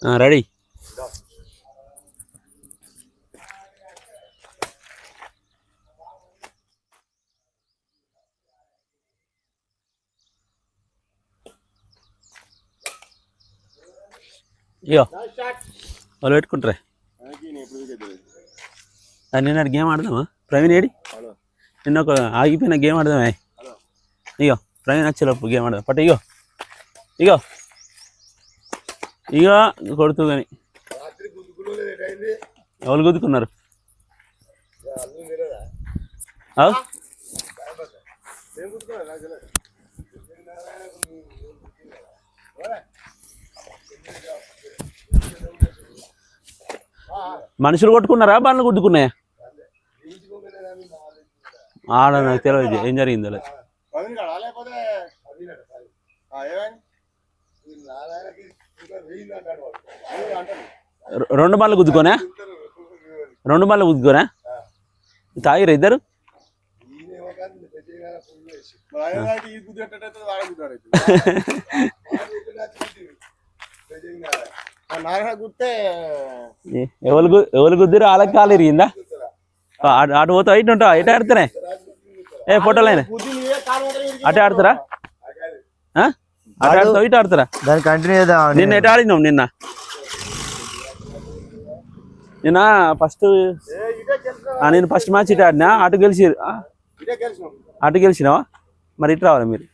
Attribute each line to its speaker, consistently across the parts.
Speaker 1: Ready. ఇగో వాళ్ళు పెట్టుకుంటారా? నిన్న గేమ్ ఆడదామా? ప్రవీణ్ ఏడి? నిన్న ఒక ఆగిపోయిన గేమ్ ఆడదామా? ఇగో ప్రవీణ్ వచ్చేలోపు గేమ్ ఆడదాం. పట్టు. ఇగో ఇగో ఇగో కొడుతూ కానీ ఎవరు గుద్దుకున్నారు? మనుషులు కొట్టుకున్నారా? బండ్లు గుద్దుకున్నాయా? ఆడ నాకు తెలియదు ఏం జరిగిందో. రెండు బండ్లు గుద్దుకోనా? తాగిరా ఇద్దరు? ఎవరు గుద్దిరు? వాళ్ళకి కాలు ఇరిగిందా? అటు పోతావు, ఇటు ఉంటావు, ఇటు ఆడుతానే ఏ ఫోటోలు అయినా అటే ఆడతారా? అటు ఆడతావు, ఇటు ఆడతారా?
Speaker 2: దాన్ని కంటిన్యూ చేద్దాం.
Speaker 1: నిన్న ఎటు ఆడినాం? నిన్న ఫస్ట్ నేను ఫస్ట్ మ్యాచ్ ఇటు ఆడినా. అటు గెలిచినావా? మరి ఇటు రావాలి మీరు.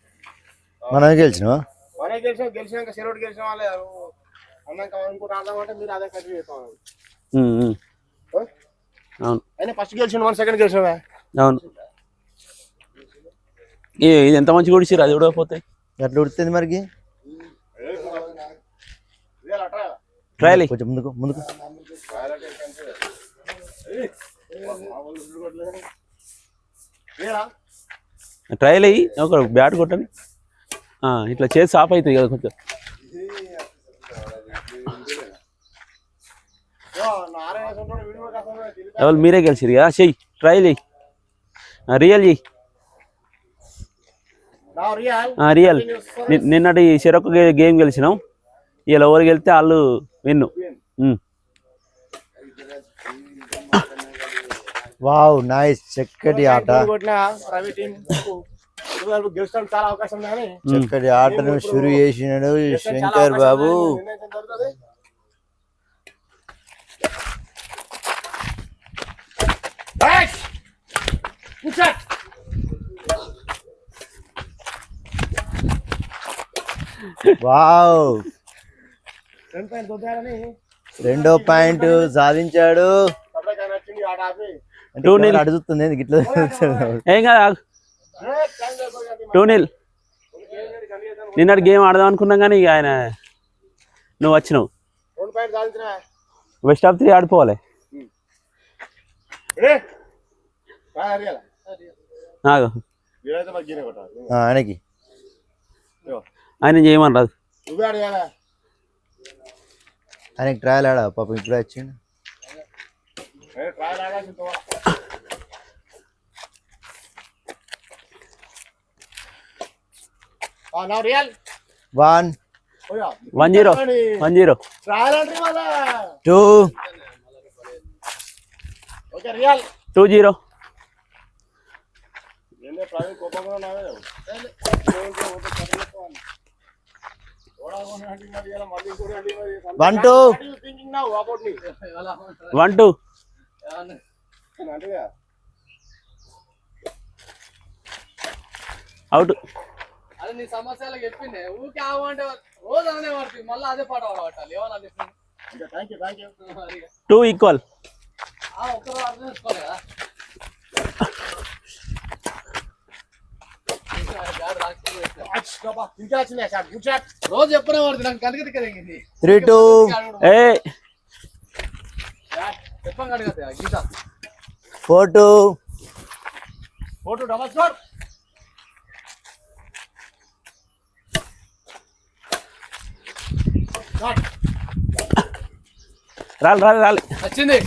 Speaker 2: మనమే గెలిచినావా?
Speaker 1: అవును. ఇది ఎంత మంచి గుడిసిరు, అది కూడా పోతాయి.
Speaker 2: ఎట్లా ఉడుతుంది మరికి?
Speaker 1: ట్రయల్
Speaker 2: కొంచెం ముందుకు ముందుకు.
Speaker 1: ట్రయల్ అయ్యి ఒక బ్యాట్ కొట్టని ఇట్లా చేసి సాఫ్ అవుతుంది కదా కొంచెం. ఎవరు మీరే గెలిచిరు కదా? చెయ్యి, ట్రయల్ చెయ్యి, రియల్ చెయ్యి. రియల్ నిన్నటి చెరొక గేమ్ గెలిచినాం. ఇలా ఎవరు గెలితే వాళ్ళు విన్ను.
Speaker 2: వావ్, నైస్, చక్కటి ఆట. చక్కటి ఆటను షురు చేసినాడు శంకర్ బాబు. వావ్, రెండో పాయింట్ సాధించాడు. అడుగుతుంది ఇట్లా.
Speaker 1: ఏం కాదు, 2-0. నిన్నటి గేమ్ ఆడదాం అనుకున్నాం కానీ ఇక ఆయన నువ్వు వచ్చినావు. Best of 3 ఆడిపోవాలి.
Speaker 2: ఆయనకి
Speaker 1: ఆయన చేయమని రాదు.
Speaker 2: ఆయనకి ట్రయల్ ఆడా పాపం, ఇప్పుడే వచ్చిండు. One.
Speaker 1: 1-0.
Speaker 2: 2.
Speaker 1: 2-0.
Speaker 2: One, two.
Speaker 1: 1-2. అవుట్.
Speaker 3: అది నీ సమస్యలకు చెప్పింది. ఊకే ఆవంటే రోజు అనే పడుతుంది, మళ్ళీ అదే పాట పడాలి. ఏమన్నా
Speaker 1: 2 ఈక్వల్.
Speaker 3: ఒక్కరు అర్థం చేసుకోవాలి కదా. రోజు చెప్పనే పడుతుంది నాకు కనుక దిక్కదింది.
Speaker 2: 3-2.
Speaker 3: చెప్పం కనుక గీత.
Speaker 2: 4-2.
Speaker 3: 4-2 డబల్ స్కోర్.
Speaker 1: రాలి
Speaker 3: వచ్చింది.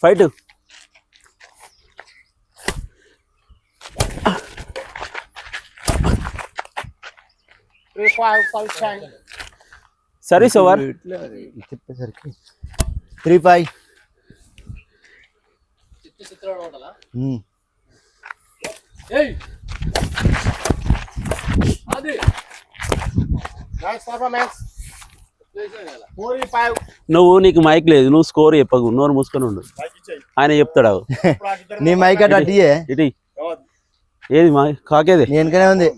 Speaker 1: ఫైట్. Service over.
Speaker 2: చెప్పేసరికి 3-5.
Speaker 3: చిత్రాడు హోటలా ఏయ్ అది
Speaker 1: నువ్వు నీకు మైక్ లేదు, నువ్వు స్కోర్ చెప్పకు, నోరు మూసుకొని ఉండు, ఆయన చెప్తాడు.
Speaker 2: నీ మైక్ అటు అట్టియే
Speaker 1: ఇటీ ఏది మా కాకేది
Speaker 2: నేనుకనే ఉంది.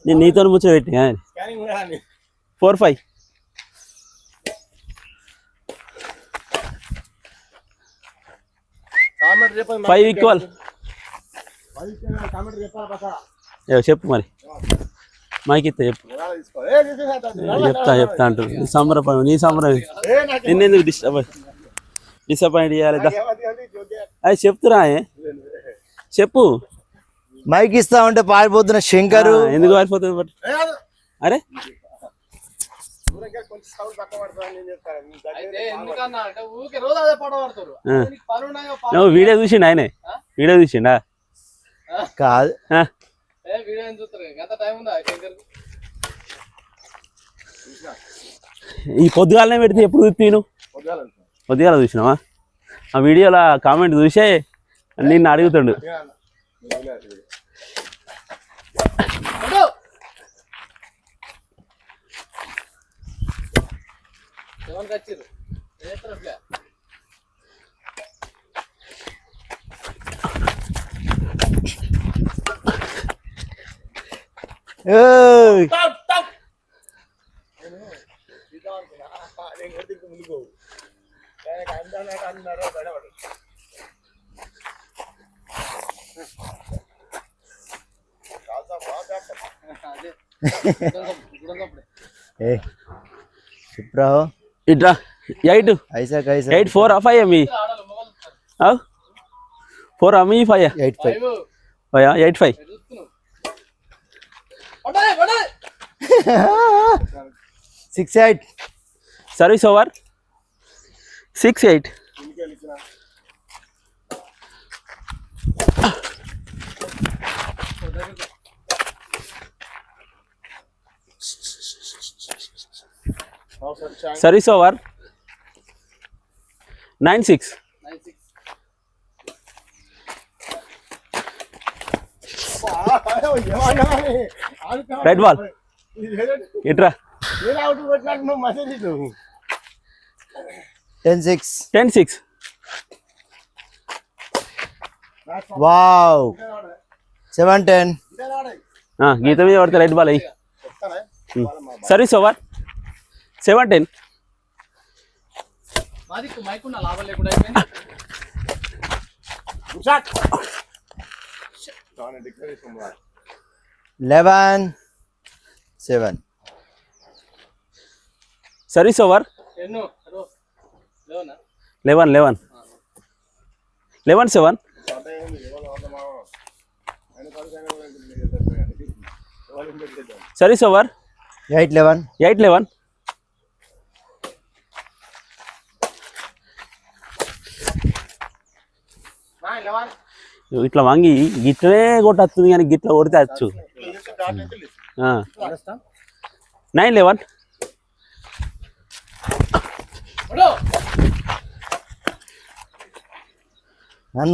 Speaker 1: నేను నీతో ముచ్చట పెట్టి 4-5. 5 ఈక్వల్. చెప్పు మరి, మైక్ ఇస్తా చెప్పు. చెప్తా అంటు నీ సంబరం, నిన్నెందుకు డిసప్పాయింట్ చేయాలి? అది చెప్తురా, చెప్పు.
Speaker 2: మైక్ ఇస్తా ఉంటే పారిపోతున్న శంకరు
Speaker 1: ఎందుకు పారిపోతుంది? అరే నువ్వు వీడియో చూసిండు, ఆయనే వీడియో చూసిండా?
Speaker 2: కాదు,
Speaker 1: ఈ పొద్దుగాలనే పెడితే ఎప్పుడు చూస్తీను? పొద్దుగాల చూసినావా? ఆ వీడియోలో కామెంట్ చూసే నిన్ను అడుగుతాడు. ఇట్రా 8 8 4 5 అమ్మి 4 అమ్మి 5 8 5
Speaker 2: 6-8.
Speaker 1: Service over. 6-8. Service over. 9-6. Right ball ఇట్రా. 10-6.
Speaker 2: వావ్. 7-10.
Speaker 1: గీత మీద పడితే రైట్ బాల్ అయ్యి. Service over. 7-10.
Speaker 2: 11-7.
Speaker 1: Service over. 11-7. Service over.
Speaker 2: 8-11.
Speaker 1: ఇట్లా వంగి గిట్లనే కొట్టొస్తుంది, కానీ గిట్ల కొడితే వచ్చు. 9-11.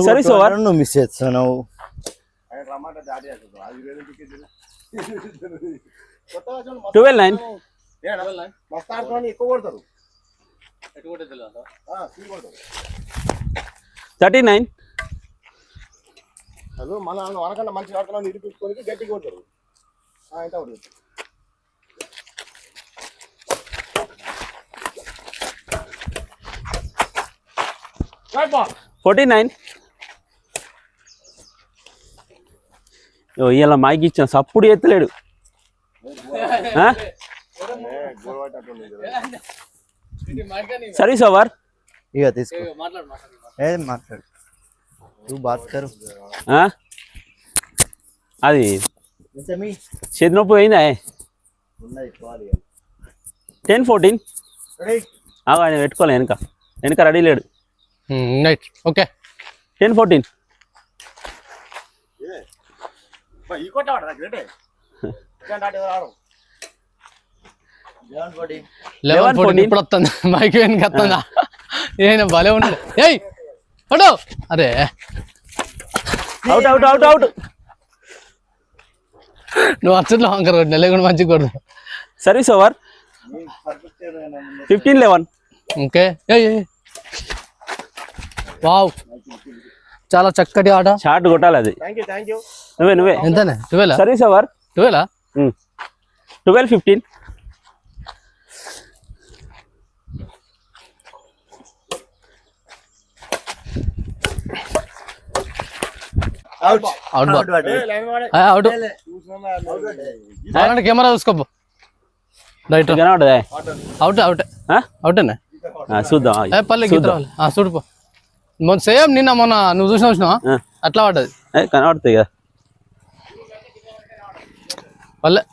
Speaker 1: Service over.
Speaker 2: నువ్వు మిస్ చేస్తున్నావు.
Speaker 1: 12-9. 39.
Speaker 4: మంచి ఆడుతున్నాను ఇరిపించుకొని గట్టి కొడతారు.
Speaker 1: 49. ఇలా మైకి ఇచ్చిన సప్పుడు ఎత్తలేడు. Service over.
Speaker 2: ఇక తీసుకో, మాట్లాడు.
Speaker 1: అది చేతి నొప్పి పోయిందా? 10-14. ఆయన పెట్టుకోలే, వెనక రెడీ లేడు.
Speaker 3: ఓకే.
Speaker 1: 10-14.
Speaker 4: ఈ కొట్టవాడు గ్రేటే రావడం
Speaker 3: 11-14 ఇప్పుడు వస్తుంది మైక్ వెనక వస్తుందా ఏమైనా భలే ఉన్నాడు ఏయ్ పడు అరే
Speaker 1: అవుట్ అవుట్ అవుట్ అవుట్
Speaker 3: నువ్వు అచ్చట్లో వంకర కొట్టిన లేకుండా మంచిగా కొడు
Speaker 1: సర్వీస్ ఓవర్ 15-11
Speaker 3: ఓకే వావ్ చాలా చక్కటి ఆట
Speaker 1: షాట్ కొట్టాలి అది
Speaker 4: థ్యాంక్ యూ
Speaker 1: నువ్వే
Speaker 3: ఎంతనే 12
Speaker 1: service over
Speaker 3: 12
Speaker 1: 12-15
Speaker 3: out out out camera చూసుకోపో రైట్
Speaker 1: కనబడదా
Speaker 3: అవుట్ అవుట్ అవుటేనా
Speaker 1: చూద్దాం
Speaker 3: పల్లె గీత చూడుపో మొన్న సేమ్ నిన్న మొన్న నువ్వు చూసినావా అట్లా పడ్డది
Speaker 1: కనబడుతుంది కదా
Speaker 3: పల్లె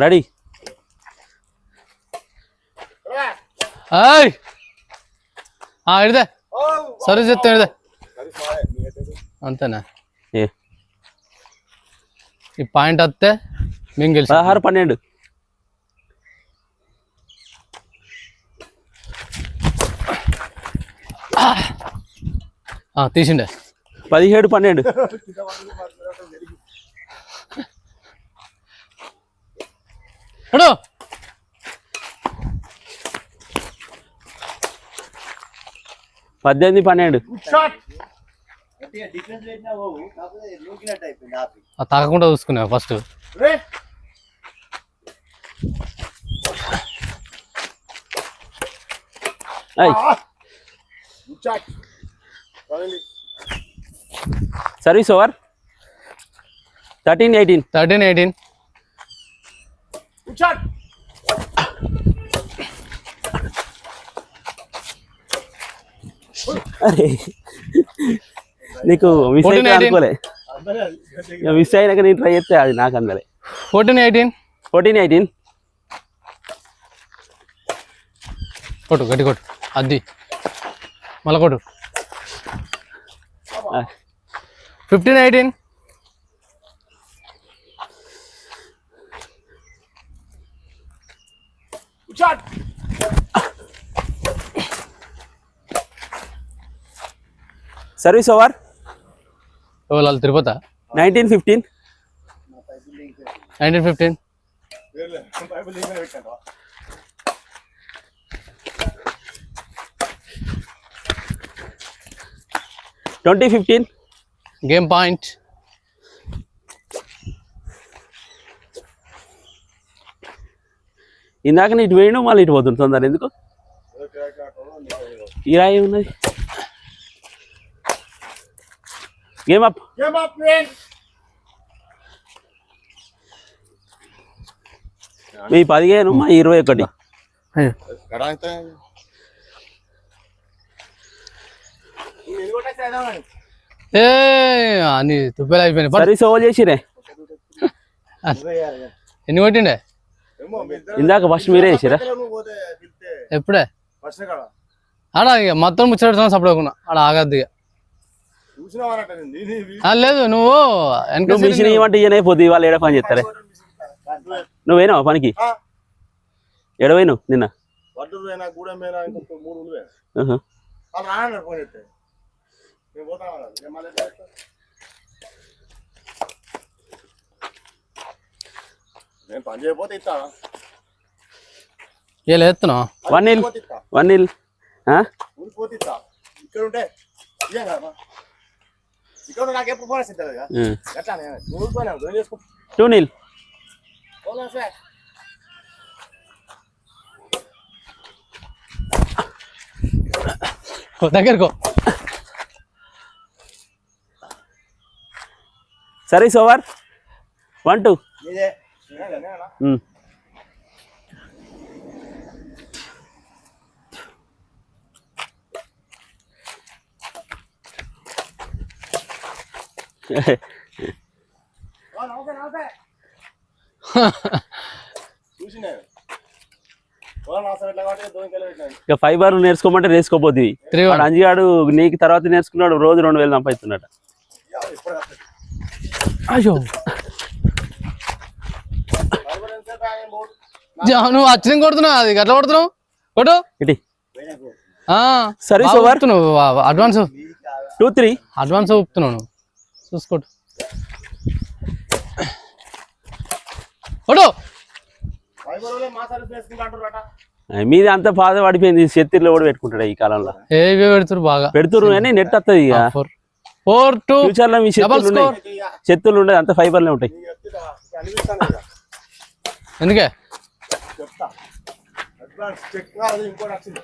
Speaker 1: రెడీ
Speaker 3: ఇడిదే సర్వీస్ చెప్తా ఇడిదే అంతేనా
Speaker 1: ఏ
Speaker 3: ఈ పాయింట్ వస్తే మేము గెలిచి
Speaker 1: 16-12
Speaker 3: తీసిండే
Speaker 1: 17-12
Speaker 3: ఇప్పుడు
Speaker 1: 18-12
Speaker 3: తాగకుండా చూసుకున్నా ఫస్ట్
Speaker 1: సర్వీస్ ఓవర్ 13-18
Speaker 3: 13-18
Speaker 1: అరే నీకు మిస్ అయితే అనుకోలే మిస్ అయినాక నేను ట్రై చేస్తే అది నాకు అందలే
Speaker 3: 14-18 కొట్టు గట్టి కొట్టు అది మళ్ళా కొట్టు 15-18
Speaker 1: సర్వీస్ ఓవర్
Speaker 3: వాళ్ళు తిరుపతి
Speaker 1: 19-15
Speaker 3: 19-15
Speaker 1: 20-15
Speaker 3: గేమ్ పాయింట్
Speaker 1: ఇందాక ఇటు వేయను మళ్ళీ ఇటు పోతుంది తొందర ఎందుకు ఈ రాయి ఉన్నది గేమ్ అప్ మీ 15 మా 21
Speaker 3: అని తుప్పేలు అయిపోయినాయి
Speaker 1: సర్వీస్ ఓవర్ చేసిరే
Speaker 3: ఎన్ని కొట్టిండే
Speaker 1: ఇందాక ఫస్ట్ మీరే చేసిరా
Speaker 3: ఎప్పుడే ఆడ ఇక మొత్తం ముచ్చడుతున్నా సపడకుండా ఆడ ఆగద్దు ఇక లేదు నువ్వు
Speaker 1: మిషన్ ఏమంటే ఇయనే పోతుంది వాళ్ళు ఏడ పని చేస్తారే నువ్వేనావా పనికి ఎడవైను నిన్న
Speaker 4: నేను పని చేయకపోతే ఇస్తా
Speaker 3: ఇలా ఎత్తున్నావు
Speaker 1: 1-1
Speaker 4: ఊరిపోతే ఇస్తా ఇక్కడ ఉంటే ఇయ్యం కదా ఇక్కడ నాకు ఎప్పుడు ఫోన్ వస్తుంది కదా ఎట్లా ఊరిపోయినా ఏం చేసుకో
Speaker 1: 2-0
Speaker 3: దగ్గరకో
Speaker 1: సర్వీస్ ఓవర్ 1-2
Speaker 3: 14-18
Speaker 4: చూసినా అవసరం ఎట్లా కాబట్టి దోనికెళ్ళి పెట్టినాను.
Speaker 1: ఇక ఫైబర్ నేర్చుకోమంటే నేర్చుకోపోతుంది
Speaker 3: 3-1.
Speaker 1: అంజిగాడు నీకు తర్వాత నేర్చుకున్నాడు రోజు 2000 సంపాదిస్తున్నాడు.
Speaker 4: ఇప్పుడు వస్తుంది.
Speaker 3: అయ్యో
Speaker 4: ఫైబర్ ఎంతసేపు ఆయన మూడు
Speaker 3: నువ్వు వచ్చిన కొడుతున్నావు అది గట్ల కొడుతున్నావు కొట్టు
Speaker 1: ఇటీ
Speaker 3: ఆ,
Speaker 1: సర్వీస్
Speaker 3: బాగా
Speaker 1: ఓవర్
Speaker 3: ఊపుతున్నావు. అడ్వాన్స్
Speaker 1: 2-3
Speaker 3: అడ్వాన్స్ ఊపుతున్నావు నువ్వు చూసుకోటు కొట్టు
Speaker 4: ఫైబర్ వాళ్ళే మా సర్వీస్ వేసుకుంటా అంటారు అట.
Speaker 1: మీది అంత బాధ పడిపోయింది. చెత్తిలో కూడా పెట్టుకుంటాడు ఈ కాలంలో.
Speaker 3: ఏవే పెడుతురు బాగా
Speaker 1: పెడుతురు కానీ నెట్ వస్తుంది ఇక
Speaker 3: 4-2
Speaker 1: ఫ్యూచర్ లో మీ
Speaker 3: డబల్
Speaker 1: చెత్తులు
Speaker 3: స్కోర్.
Speaker 1: ఉన్నాయి, చెత్తులు ఉండదు అంత ఫైబర్లే ఉంటాయి.
Speaker 4: నీకు చెప్తా అనిపిస్తాను కదా
Speaker 3: ఎందుకే
Speaker 4: చెప్తా అడ్వాన్స్ చెక్ కాదు ఇంకోటి వచ్చింది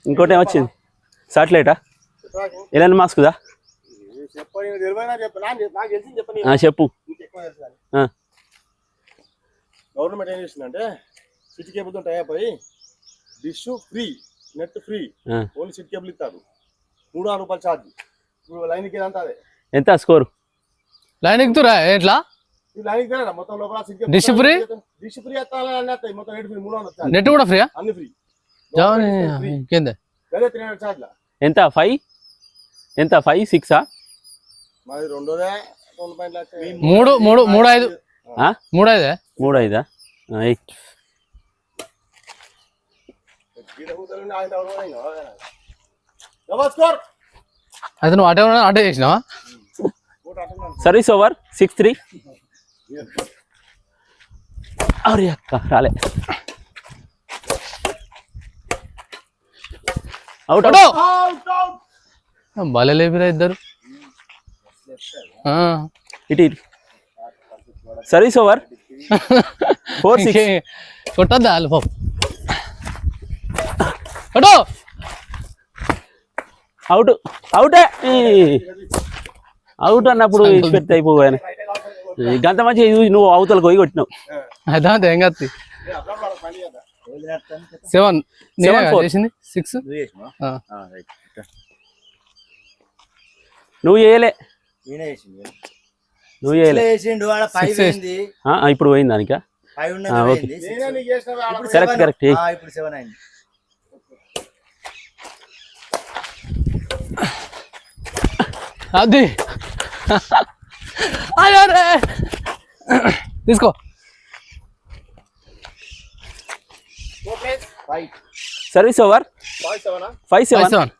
Speaker 1: ఇంకోటి ఏమొచ్చింది సాటిలైటా
Speaker 4: చెప్పాకి
Speaker 1: ఎలాంటి మాస్క్దా
Speaker 4: చెప్పని తెలివైనా చెప్పు నాకు తెలిసింది చెప్పని
Speaker 1: చెప్పు.
Speaker 4: నీకు ఎక్కువ తెలుసు కానీ
Speaker 1: ఆ,
Speaker 4: గవర్నమెంట్ ఏం చేసిందంటే సిటీ కేబుల్తో టైప్ అయ్యి డిష్ ఫ్రీ నెట్ ఫ్రీ
Speaker 1: ఆ.
Speaker 4: ఓన్లీ సిటీ కేబుల్ ఇస్తారు 3-6 రూపాయలు ఛార్జ్. ఇప్పుడు లైన్కి ఏదంతా అదే
Speaker 1: ఎంత స్కోరు?
Speaker 3: లైన్ ఎక్కుతురా ఎట్లా
Speaker 4: ఈ లైన్కి కదా మొత్తం లోపల city cable
Speaker 3: Dish free?
Speaker 4: Dish free వస్తాయి మొత్తం నెట్ ఫ్రీ 300 ఛార్జ్
Speaker 3: నెట్ కూడా ఫ్రీయా
Speaker 4: అన్ని ఫ్రీ
Speaker 3: ఇంకేందే
Speaker 4: అదే 300 ఛార్జ్
Speaker 1: ఎంత 5 ఎంత 5-6
Speaker 4: మాది రెండోదే 2 పాయింట్లు వచ్చాయి.
Speaker 3: 3-5
Speaker 1: ఆ?
Speaker 3: 3-5
Speaker 1: 3-5
Speaker 4: ఈడ కూర్చొని ఆయన ఎవరు కూడా ఇంకా అదే. డబల్ స్కోర్
Speaker 3: అయితే నువ్వు అటే చేసినావా
Speaker 4: కోట అటున్నాను.
Speaker 1: Service over 6-3. అరే అక్క రాలే అవుట్
Speaker 3: కొట్టు.
Speaker 4: అవుట్ అవుట్
Speaker 3: భలే లేపిరా ఇద్దరు ఆ.
Speaker 1: ఇటు సర్వీస్ ఓవర్ 4-6.
Speaker 3: ఇంకే- కొట్టద్దా వాళ్ళు పాపం కొట్టు
Speaker 1: అవుట్ అవుటే అవుట్ అన్నప్పుడు పెట్టి అయిపోయాను. గంట మంచి నువ్వు అవతలకు పోయి కొట్టినావు.
Speaker 3: అదే ఏం కాదు
Speaker 4: అప్పుడు వాళ్ళకి పని చేద్దాం.
Speaker 3: 7 నేనే
Speaker 1: 7-4.
Speaker 3: చేసింది 6
Speaker 1: నువ్వు చేయలే
Speaker 2: ఈయన వేసిండు.
Speaker 1: నువ్వు చేయలే
Speaker 2: వేసిండు ఆడ 5
Speaker 3: Six
Speaker 2: అయింది.
Speaker 1: ఇప్పుడు పోయింది దానిక
Speaker 2: 5 ఉన్నది
Speaker 1: ఓకే.
Speaker 2: పోయింది.
Speaker 4: నేనే నీకు చేసిన ఆడ
Speaker 2: ఇప్పుడు
Speaker 1: కరెక్ట్
Speaker 2: 7.
Speaker 1: కరెక్ట్
Speaker 2: ఇప్పుడు 7 అయింది.
Speaker 3: అది అయ్యో రే తీసుకో
Speaker 1: service over
Speaker 4: 5-7
Speaker 1: 5-7.
Speaker 3: 5-7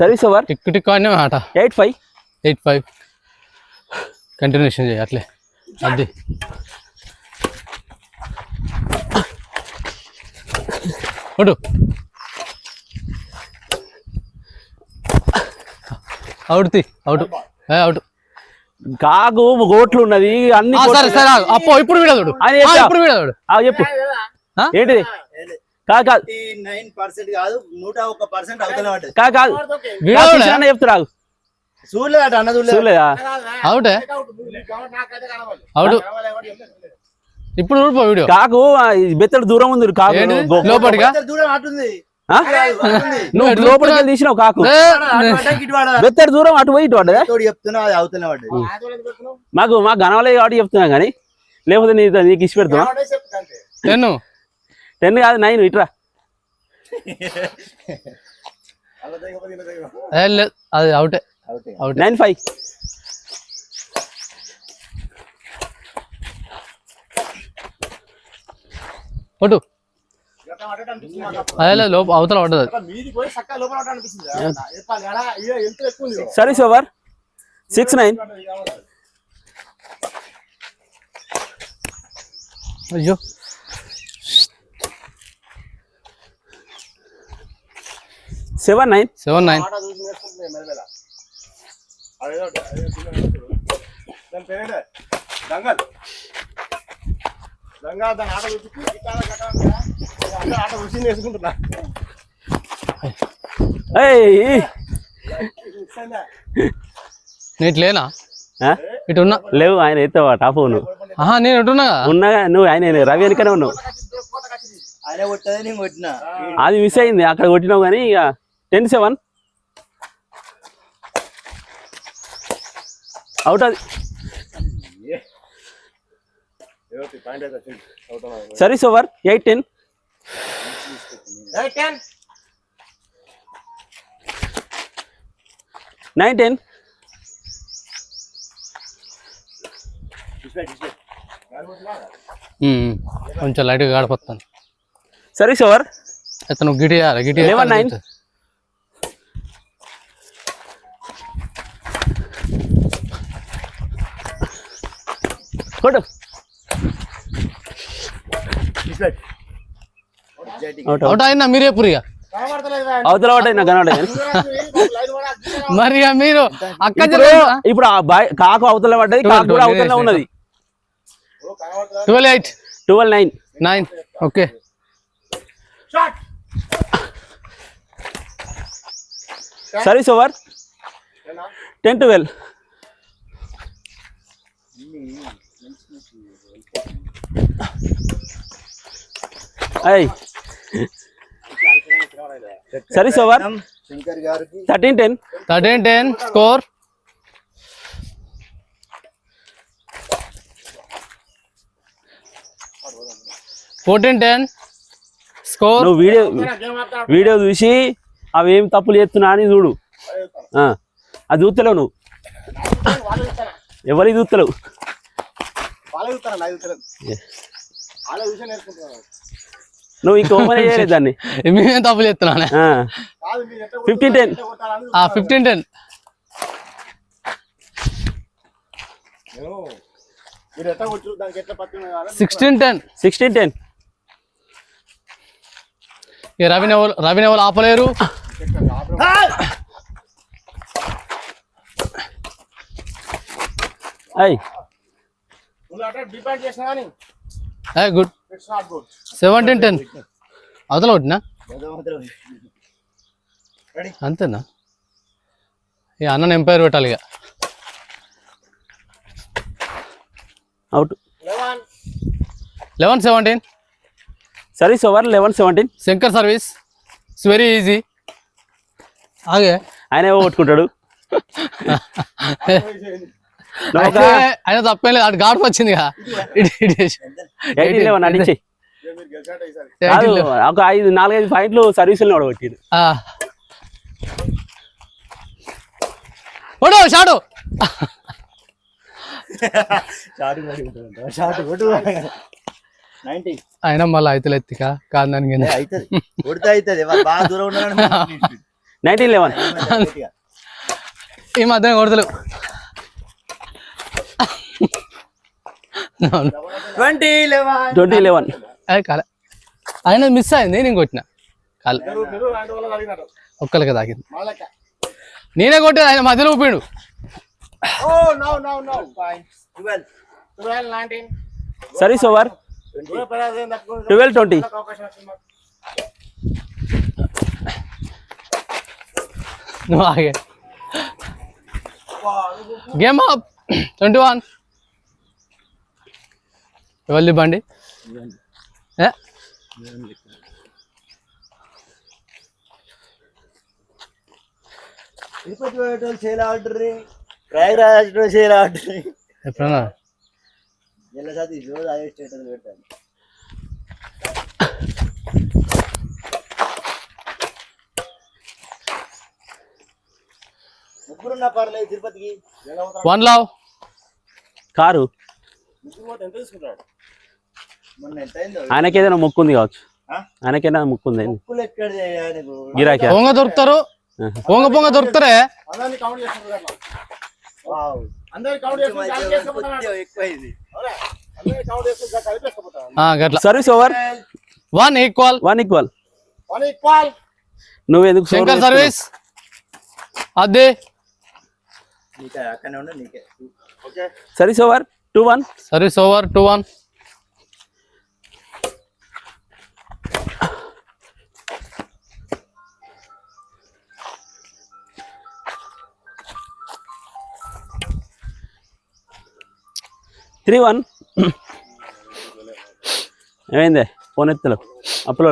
Speaker 1: service over
Speaker 3: tick tick ఆడినా ఆట
Speaker 1: 8-5.
Speaker 3: 8-5 కంటిన్యూషన్ చేయి అట్లే అది కొట్టు అవుట్ అవుట్ అవుట్
Speaker 1: కాకు గోట్లు ఉన్నది అన్ని
Speaker 3: సరే సరే ఆగు. అప్పో ఇప్పుడు వీడదుడు
Speaker 1: ఆయన చెప్పు.
Speaker 3: ఇప్పుడు వీడదుడు
Speaker 1: చెప్పు
Speaker 3: ఆ?
Speaker 1: ఏంటిది కాదు కాదు
Speaker 2: 99% కాదు 101% అవతల పడ్డది.
Speaker 1: కాదు కాదు
Speaker 3: వీడదుడు
Speaker 1: చెప్తారా
Speaker 2: చూడలేట అన్న చూడలేదు.
Speaker 1: చూడలేదా
Speaker 3: అవుటే
Speaker 4: నాకైతే కనవాలి
Speaker 3: అవుట్
Speaker 4: కనవాలి ఎవరు చెప్పలేదు.
Speaker 3: ఇప్పుడు ఊడిపో వీడియో
Speaker 1: కాకు బెత్తడు దూరం ఉంది కాకు
Speaker 3: ఏంటి?
Speaker 1: గో-
Speaker 3: లోపలిగా
Speaker 2: కొంచెం దూరం అటుంది.
Speaker 1: ఆ?
Speaker 2: అటుంది.
Speaker 1: నువ్వు లోపలికి వెళ్ళి తీసినావు కాకు
Speaker 3: ఏ,
Speaker 2: అటు పడ్డాక ఇటు పడాలి.
Speaker 1: బెత్తడు దూరం అటు పోయి ఇటు పడ్డదా
Speaker 2: తోడు చెప్తున్నా అది అవతల పడ్డది.
Speaker 4: ఆటోలు ఎందుకు పెట్టుకున్నావు?
Speaker 1: మాకు గనవలే కాబట్టి చెప్తున్నా కానీ లేకపోతే నీకు ఇచ్చి పెడతావా
Speaker 4: ఆటోలే చెప్పు అంతే.
Speaker 3: 10
Speaker 1: 10 కాదు 9 ఇట్రా
Speaker 4: అలా దిగకపోతే ఇలా దిగవు.
Speaker 3: లేదు అది అవుటే
Speaker 2: అవుతే.
Speaker 3: అవుటే
Speaker 1: 9-5.
Speaker 3: కొట్టు
Speaker 4: గట్ట పడ్డట్టు అనిపిస్తుంది నాకు అప్పుడు.
Speaker 3: అదే లేదు లోపల అవతల పడ్డది
Speaker 4: అట్లా మీదికి పోయి చక్కగా లోపల పడ్డట్టు అనిపిస్తుంది. చెప్పాలి కదా, ఇక ఎంత ఎక్కువ ఉంది ఇక.
Speaker 1: Service over 6-9.
Speaker 4: ఇక కావాలి.
Speaker 3: అయ్యో
Speaker 1: 7-9.
Speaker 3: 7-9
Speaker 4: ఆట చూసి నేర్చుకుంటున్నాయి మెల్లమెల్ల. అదేదో అదేదో చిన్న నేర్చుకో. దాని పేరేంటే దంగల్ దాని ఆట చూపించి గిట్టాల గట్ట ఆట రుచి నేర్చుకుంటున్నా.
Speaker 1: ఏయ్
Speaker 3: నీటి లేనా
Speaker 1: ఆ?
Speaker 3: ఇటు ఉన్నా
Speaker 1: లేవు ఆయన ఎత్తావా టాప్ నువ్వు
Speaker 3: ఆహా నేను ఉంటున్నా
Speaker 1: ఉన్నాగా నువ్వు ఆయన రవి వెనకనే ఉన్నావు.
Speaker 2: ఆయన కొట్టదే నేను కొట్టినా.
Speaker 1: అది మిస్ అయింది అక్కడ కొట్టినావు కానీ ఇక 10-7 అవుట్. అది సర్వీస్ ఓవర్ 8-10. 9-10.
Speaker 3: కొంచెం లైట్గా గడపొస్తాను.
Speaker 1: సర్వీస్ ఓవర్
Speaker 3: అతను గిటి
Speaker 1: 11-9. కొట్టు.
Speaker 3: అవుట్ అయినా మీరే పురిగా
Speaker 1: అవతల ఒకటి నాకు కనబడదు.
Speaker 3: మరి ఇక మీరు అక్క
Speaker 1: ఇప్పుడు ఆ కాకు అవతల పడ్డది, కాకు కూడా అవతల ఉన్నది.
Speaker 3: 12-8.
Speaker 1: 12-9.
Speaker 3: Okay.
Speaker 1: Service over 10-12. Service over
Speaker 2: Shankar గారికి
Speaker 1: 13-10.
Speaker 3: 13-10 స్కోర్. స్కోర్.
Speaker 1: నువ్వు వీడియో చూసి అవి ఏం తప్పులు చేస్తున్నా అని చూడు. అది చూస్తలేవు నువ్వు, ఎవరికి చూస్తలేవు. నువ్వు ఇంక ఓపెన్ చేయలేదు దాన్ని.
Speaker 3: మేమేం తప్పులు చేస్తున్నానే.
Speaker 1: 15-10.
Speaker 3: 15-10. 16-10. రవిని ఎవరు ఆపలేరు. గుడ్. 17-10. అవతల కొట్టినా అంతేనా? ఇక అన్న ఎంపైర్ పెట్టాలి. ఇక
Speaker 1: out.
Speaker 3: 11-17.
Speaker 1: Service over 11-17.
Speaker 3: Shankar service. It's very easy. ఆగే
Speaker 1: ఆయన ఏవో కొట్టుకుంటాడు.
Speaker 3: ఆయన తప్పేం లేదు. అటు గాడు వచ్చింది.
Speaker 1: 18-11 అడిచి ఒక 4-5 పాయింట్లు సర్వీసులు ఓడగొట్టిండు.
Speaker 3: షాడు అయినా మళ్ళీ అయితే ఎత్తిక కాదు దానికి
Speaker 1: 19-11.
Speaker 3: ఈ మధ్యన కొడతలు.
Speaker 1: 20-11.
Speaker 3: కాలే ఆయన మిస్ అయింది. నేను కొట్టిన కాలే ఒక్కరికి తాకింది. నేనే కొట్టే ఆయన మధ్యలో ఊపిండు.
Speaker 1: Service over 12-20.
Speaker 3: నువ్వు ఆగే. Game up 21. ఎవరిది బండి? ఎప్పుడన్నా
Speaker 2: ముగ్గురున్నా పర్లేదు తిరుపతికి.
Speaker 3: 1 లవ్
Speaker 1: కారు ఆయనకి ఏదైనా మొక్కు ఉంది కావచ్చు. ఆయనకేనా మొక్కు ఉంది గిరాకీ.
Speaker 3: పొంగ దొరుకుతారు. పొంగ దొరుకుతారే.
Speaker 1: Service over
Speaker 3: 1 equal.
Speaker 1: నువ్వు ఎందుకు
Speaker 3: శంకర్ సర్వీస్ అదే.
Speaker 1: Service over 2-1.
Speaker 3: Service over 2-1.
Speaker 1: Three 1. ఏమైందే ఫోన్ ఎత్తలేవు అప్పుల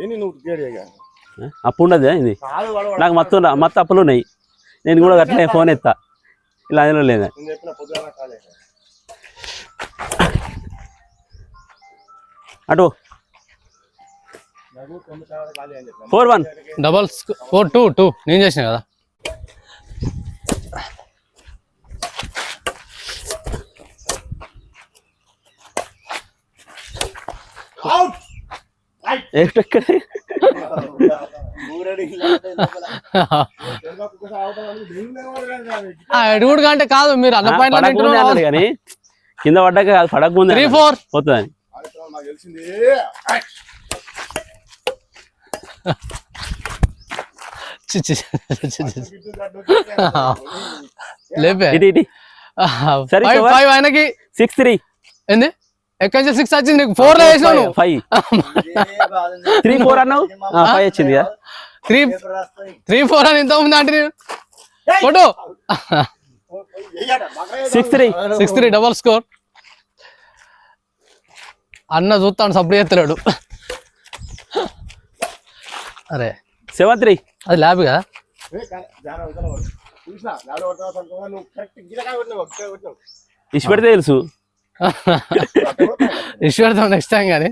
Speaker 4: ఏంది నువ్వు గేడి ఇక.
Speaker 1: అప్పు ఉండదు ఇది
Speaker 4: కాదు వాడు
Speaker 1: నాకు మొత్తం అప్పులు ఉన్నాయి నేను కూడా అట్లనే ఫోన్ ఎత్తా ఇలా అందులో లేదా
Speaker 4: నేను చెప్పిన పొద్దున కాలే
Speaker 1: అటు
Speaker 4: నాకు 9 సార్లు కాలే అని చెప్పిన
Speaker 1: 4-1
Speaker 3: డబల్ 4-2 నేను చేసిన కదా.
Speaker 4: అవుట్
Speaker 1: ఎక్కడ
Speaker 4: ఊరడి తెలుగు అవతల
Speaker 3: ఎడుగుడు కంటే కాదు మీరు అన్న పైన
Speaker 1: పడకముందే అన్నాడు కానీ కింద పడ్డాక కాదు పడకముందే
Speaker 3: 3-4
Speaker 1: పోతుందని
Speaker 4: నాకు తెలిసింది
Speaker 3: లేపే
Speaker 1: ఇటు సరే,
Speaker 3: 5 ఆయనకి
Speaker 1: 6-3
Speaker 3: ఏంది ఎక్కడి నుంచి 6 వచ్చింది నీకు 4 లో వేసినావు నువ్వు.
Speaker 1: 3-4 అన్నావు 5 వచ్చింది కదా
Speaker 3: 3-4 అని ఇంతకుముందు అంటే నేను కొట్టు 6-3 డబల్ స్కోర్. అన్న చూస్తాను సప్పుడు చేస్తున్నాడు. అరే
Speaker 1: 7-3
Speaker 3: అది ల్యాబ్ కదా.
Speaker 4: చూసినా నాడు కొడతావు నువ్వు కరెక్ట్ గిరగా కొట్టినావు ఒకటే కొట్టినావు
Speaker 1: ఇచ్చి పెడితే తెలుసు
Speaker 3: ఇష్టపడతాం నెక్స్ట్ టైం కానీ.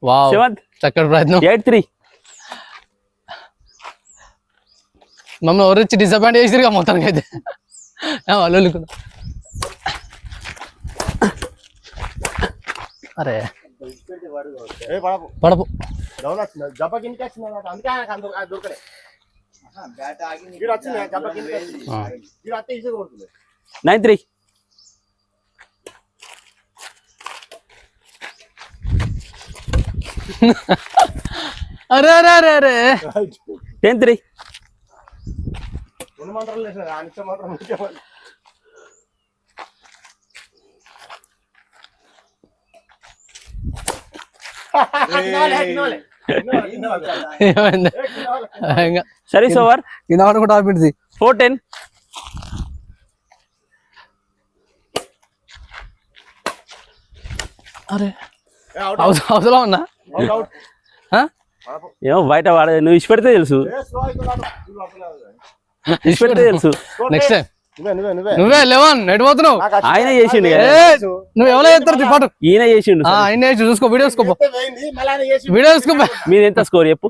Speaker 3: వావ్
Speaker 1: 7th
Speaker 3: చక్కటి ప్రయత్నం.
Speaker 1: 8-3
Speaker 3: మమ్మల్ని ఎవరిచ్చి డిసప్పాయింట్ చేసిరుగా మొత్తానికి అయితే వాళ్ళు వెళ్ళుకున్నా. అరే
Speaker 4: ఏ పడపు
Speaker 3: పడపు
Speaker 4: డౌన్ వచ్చింది జబ్బ కిందకి వచ్చింది అందుకే ఆయనకు అంత దొరకలే వీడు వచ్చింది జబ్బ కిందకి వచ్చింది వీడు అత్తే ఈజీగా కొడుతుంది
Speaker 1: 9-3
Speaker 3: అరే అరే అరే అరే
Speaker 1: 10-3
Speaker 4: రెండు మంత్రాలు వేసిన అనిచ్చ మాత్రం ముఖ్యమని
Speaker 3: ఏమైంది ఇంకా
Speaker 1: సర్వీస్ ఓవర్
Speaker 3: కింద పడుకుంటా ఆపింది.
Speaker 1: 4-10
Speaker 3: అరే అవసరం ఉన్నా
Speaker 1: ఏమో బయట వాడే నువ్వు ఇచ్చి పెడితే తెలుసు ఇచ్చి పెడితే తెలుసు
Speaker 3: నెక్స్ట్ టైం
Speaker 4: నువ్వే నువ్వే
Speaker 3: నువ్వే 11 ఎటు పోతున్నావు.
Speaker 1: ఆయన చేసిండు కదా
Speaker 3: నువ్వు ఎవరో చేస్తారు పాటు
Speaker 1: ఈయన చేసిండు
Speaker 3: ఆయన చేసి చూసుకో వీడియో చూసుకో
Speaker 4: మళ్ళీ
Speaker 3: వీడియో చూసుకో
Speaker 1: మీరు ఎంత స్కోర్ చెప్పు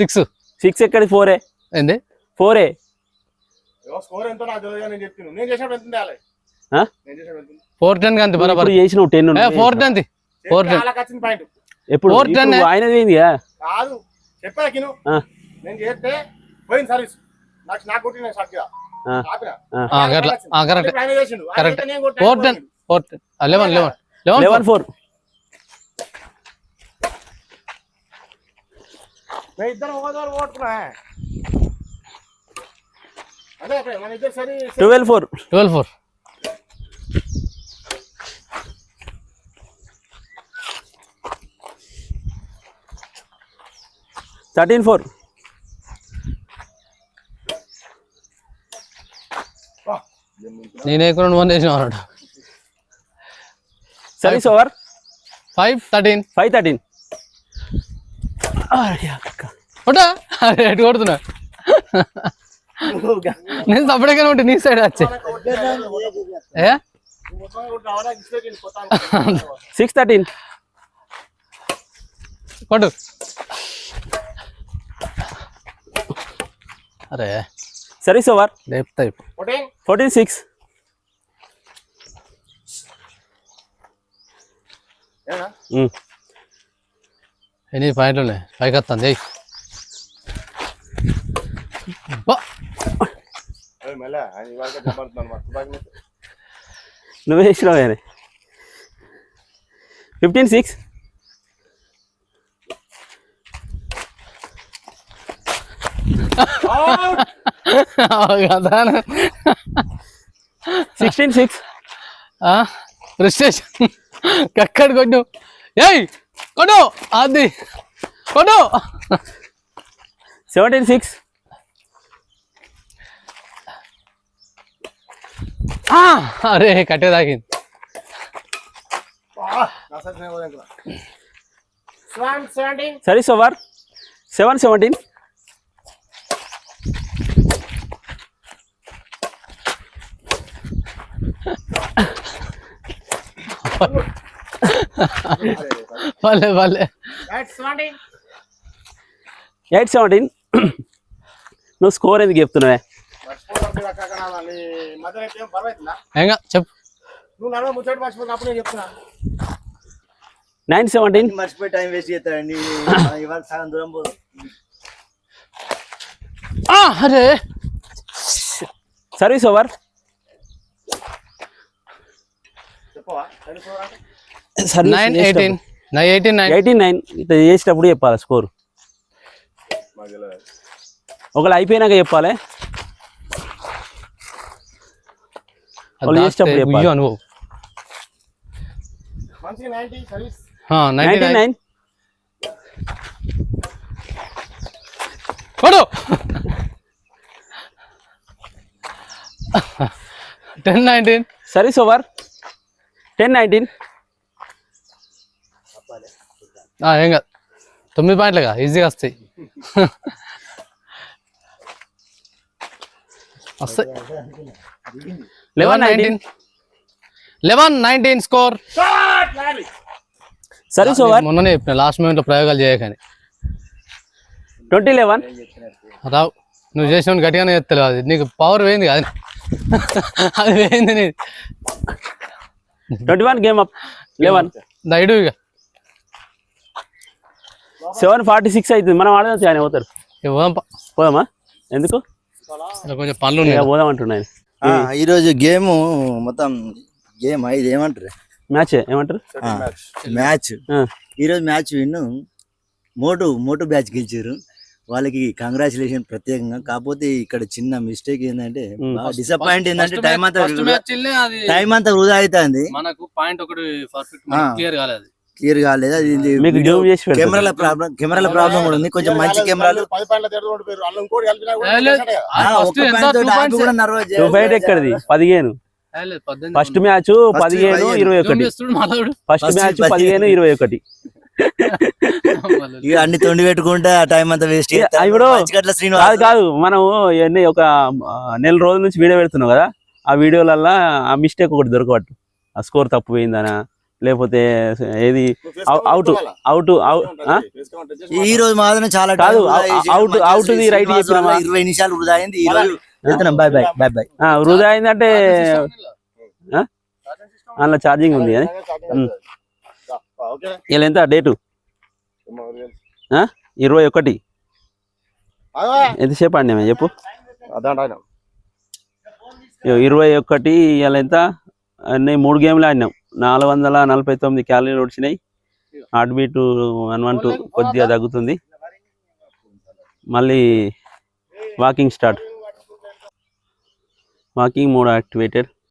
Speaker 3: 6
Speaker 1: 6 ఎక్కడి 4
Speaker 3: ఏంది
Speaker 1: 4
Speaker 4: స్కోర్ ఎంతో నాకు తెలియదు నేను చెప్తున్నాను నేను చేసినప్పుడు ఎంత ఉండాలి
Speaker 1: ఆ?
Speaker 4: నేను చేసినప్పుడు ఎంత
Speaker 3: 4-10 అంతే బరాబర్.
Speaker 1: ఇప్పుడు చేసినావు 10
Speaker 3: 4-10 4-10
Speaker 4: వాళ్ళకి వచ్చిన పాయింట్
Speaker 1: ఎప్పుడు
Speaker 3: 4-10
Speaker 1: ఇప్పుడు ఆయనది ఏంది
Speaker 4: కాదు చెప్పా కిను నేను చేస్తే పోయింది సర్వీస్ నాకు కొట్టిన షాట్గా ఆపినా
Speaker 3: కరెక్ట్
Speaker 4: ఆయన చేసిండు
Speaker 3: కరెక్ట్
Speaker 4: ఆయన నేను కొట్టాను.
Speaker 3: 4-10 11
Speaker 1: 11-4
Speaker 4: మేము ఇద్దరం ఒకదారు ఓట్టుకున్నా అదే మన ఇద్దరు సరి
Speaker 1: 12-4
Speaker 3: 12-4
Speaker 1: 13-4
Speaker 3: నేనే 2 వేసిన అన్నాడు.
Speaker 1: సర్వీస్ ఓవర్
Speaker 3: 5-13
Speaker 1: 5-13
Speaker 3: కొట్టా అరే ఎటు కొడుతున్నా నేను సపరేట్గానే ఉంటే నీ సైడ్ వచ్చే ఏ
Speaker 1: 6-13
Speaker 3: కొట్టు. అరే
Speaker 1: సర్వీస్ ఓవర్
Speaker 3: లేపుతా
Speaker 1: 14-6
Speaker 3: ఎన్ని పాయింట్లు ఉన్నాయి పైకి వస్తుంది.
Speaker 1: నువ్వే వేసినావు కానీ 15-6 16-6
Speaker 3: ఫ్రస్ట్రేషన్ కక్కడి కొట్టు ఏయ్ కొట్టు అది కొట్టు
Speaker 1: 17-6
Speaker 3: అరే కట్టే తాగింది
Speaker 1: సర్వీస్ ఓవర్ 7-17.
Speaker 3: భలే భలే
Speaker 1: 8-17. నువ్వు స్కోర్ ఎందుకు చెప్తున్నావే?
Speaker 3: ఏంగా చెప్పు.
Speaker 1: 9-17.
Speaker 2: మర్చిపోయి టైం వేస్ట్ చేస్తాడండి ఇవాళ సగం దూరం పోదు.
Speaker 3: అరే
Speaker 1: సర్వీస్ ఓవర్. సర్వీస్
Speaker 3: 9-18. 18-9.
Speaker 1: 18-9. ఇట్లా చేసేటప్పుడు చెప్పాలి స్కోర్. ఒకళ్ళు అయిపోయినాక చెప్పాలి, వాళ్ళు చేసేటప్పుడు చెప్పాలి.
Speaker 3: అనుభవం.
Speaker 1: 99.
Speaker 3: కొడు 10-19.
Speaker 1: Service over. 10-19.
Speaker 3: ఏం కాదు, 9 పాయింట్లుగా ఈజీగా వస్తాయి. వస్తాయి.
Speaker 1: 11-19.
Speaker 3: 11-19 స్కోర్.
Speaker 1: Service over.
Speaker 3: మొన్ననే చెప్పిన లాస్ట్ మూమెంట్ లో ప్రయోగాలు చేయకని.
Speaker 1: 20-11.
Speaker 3: రావు, నువ్వు చేసిన గట్టిగానే చెప్తలేవు. అది నీకు పవర్ పోయింది కాదు, అది పోయింది నీది.
Speaker 1: 21 గేమ్ అప్. 11.
Speaker 3: దైడు ఇక
Speaker 1: 7:46 అవుతుంది. మనం ఆడదాం ఆయన పోతారు. పోదామా? ఎందుకు?
Speaker 3: కొంచెం పనులు ఉన్నాయి.
Speaker 1: పోదాం అంటున్నాను.
Speaker 2: ఈరోజు గేమ్ మొత్తం గేమ్ ఇది ఏమంటారు,
Speaker 1: మ్యాచ్ ఏమంటారు,
Speaker 2: మ్యాచ్. ఈరోజు మ్యాచ్ విన్ను మోటు బ్యాచ్ గెలిచారు. వాళ్ళకి కంగ్రాచులేషన్ ప్రత్యేకంగా. కాకపోతే ఇక్కడ చిన్న మిస్టేక్ ఏంటంటే డిసప్పాయింట్ ఏంటంటే టైం అంతా వృధా అవుతుంది.
Speaker 3: మనకు పాయింట్ ఒకటి పర్ఫెక్ట్ క్లియర్
Speaker 2: కాలేదు. అది కెమెరాల ప్రాబ్లం కూడా ఉంది. కొంచెం మంచి కెమెరాలు
Speaker 1: ఎక్కడిది 15. First match 15-21. First match 15-21.
Speaker 2: ఇక అన్ని తొండి పెట్టుకుంటే ఆ టైం అంతా వేస్ట్.
Speaker 1: ఇప్పుడు కాదు, మనం ఇవన్నీ ఒక నెల రోజుల నుంచి వీడియో పెడుతున్నాం కదా, ఆ వీడియోలల్లో ఆ మిస్టేక్ ఒకటి దొరకబట్టు. ఆ స్కోర్ తప్పు పోయిందనా, లేకపోతే ఏది అవుట్
Speaker 2: ఈ రోజు మాత్రం చాలా
Speaker 1: కాదు, అవుట్ రైట్
Speaker 2: 20 నిమిషాలు వృధా అయింది. ఈ రోజు వెళ్తున్నాం. బాయ్
Speaker 1: వృధా అయిందంటే అందులో ఛార్జింగ్ ఉంది. అది ఇలా ఎంత డేటు? 21. ఎంతసేపు ఆడినా చెప్పు. 21. ఇలా ఎంత? అన్నీ 3 గేమ్లు ఆడినాం. 449 క్యాలరీలు వచ్చినాయి. హార్ట్ బీట్ 112 కొద్దిగా తగ్గుతుంది. మళ్ళీ walking start. Walking mode activated.